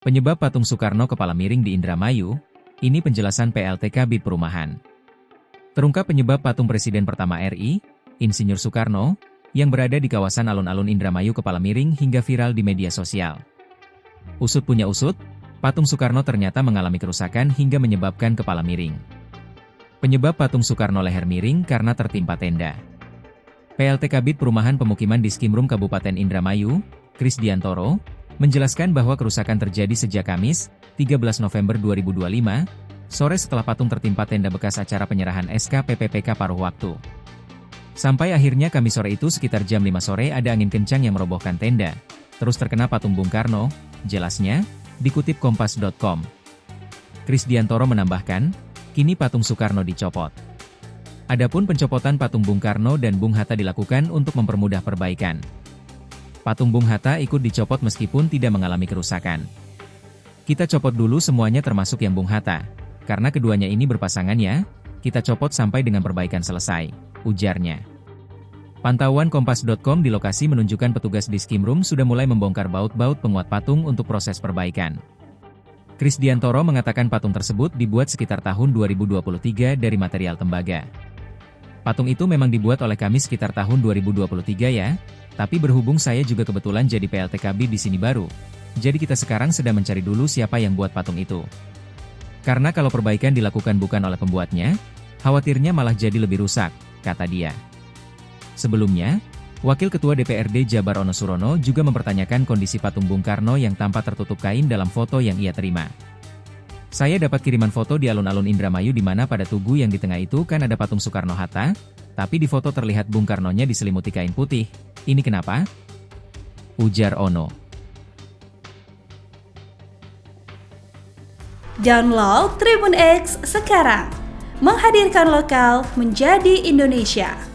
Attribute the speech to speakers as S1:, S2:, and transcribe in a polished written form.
S1: Penyebab patung Soekarno kepala miring di Indramayu, ini penjelasan PLT Kabid Perumahan. Terungkap penyebab patung Presiden pertama RI, Insinyur Soekarno, yang berada di kawasan alun-alun Indramayu kepala miring hingga viral di media sosial. Usut punya usut, patung Soekarno ternyata mengalami kerusakan hingga menyebabkan kepala miring. Penyebab patung Soekarno leher miring karena tertimpa tenda. PLT Kabid Perumahan Pemukiman di Skimrum Kabupaten Indramayu, Krisdiantoro, menjelaskan bahwa kerusakan terjadi sejak Kamis, 13 November 2025, sore setelah patung tertimpa tenda bekas acara penyerahan SK PPPK paruh waktu. Sampai akhirnya Kamis sore itu sekitar jam 5 sore ada angin kencang yang merobohkan tenda, terus terkena patung Bung Karno, jelasnya, dikutip Kompas.com. Krisdiantoro menambahkan, kini patung Soekarno dicopot. Adapun pencopotan patung Bung Karno dan Bung Hatta dilakukan untuk mempermudah perbaikan. Patung Bung Hatta ikut dicopot meskipun tidak mengalami kerusakan. Kita copot dulu semuanya termasuk yang Bung Hatta. Karena keduanya ini berpasangan ya, kita copot sampai dengan perbaikan selesai, ujarnya. Pantauan Kompas.com di lokasi menunjukkan petugas di Skimrum sudah mulai membongkar baut-baut penguat patung untuk proses perbaikan. Krisdiantoro mengatakan patung tersebut dibuat sekitar tahun 2023 dari material tembaga. Patung itu memang dibuat oleh kami sekitar tahun 2023 ya, tapi berhubung saya juga kebetulan jadi PLT Kabid di sini baru, jadi kita sekarang sedang mencari dulu siapa yang buat patung itu. Karena kalau perbaikan dilakukan bukan oleh pembuatnya, khawatirnya malah jadi lebih rusak, kata dia. Sebelumnya, Wakil Ketua DPRD Jabar Ono Surono juga mempertanyakan kondisi patung Bung Karno yang tampak tertutup kain dalam foto yang ia terima. Saya dapat kiriman foto di alun-alun Indramayu di mana pada tugu yang di tengah itu kan ada patung Soekarno-Hatta, tapi di foto terlihat Bung Karnonya diselimuti kain putih. Ini kenapa? Ujar Ono.
S2: Download Tribun X sekarang, menghadirkan lokal menjadi Indonesia.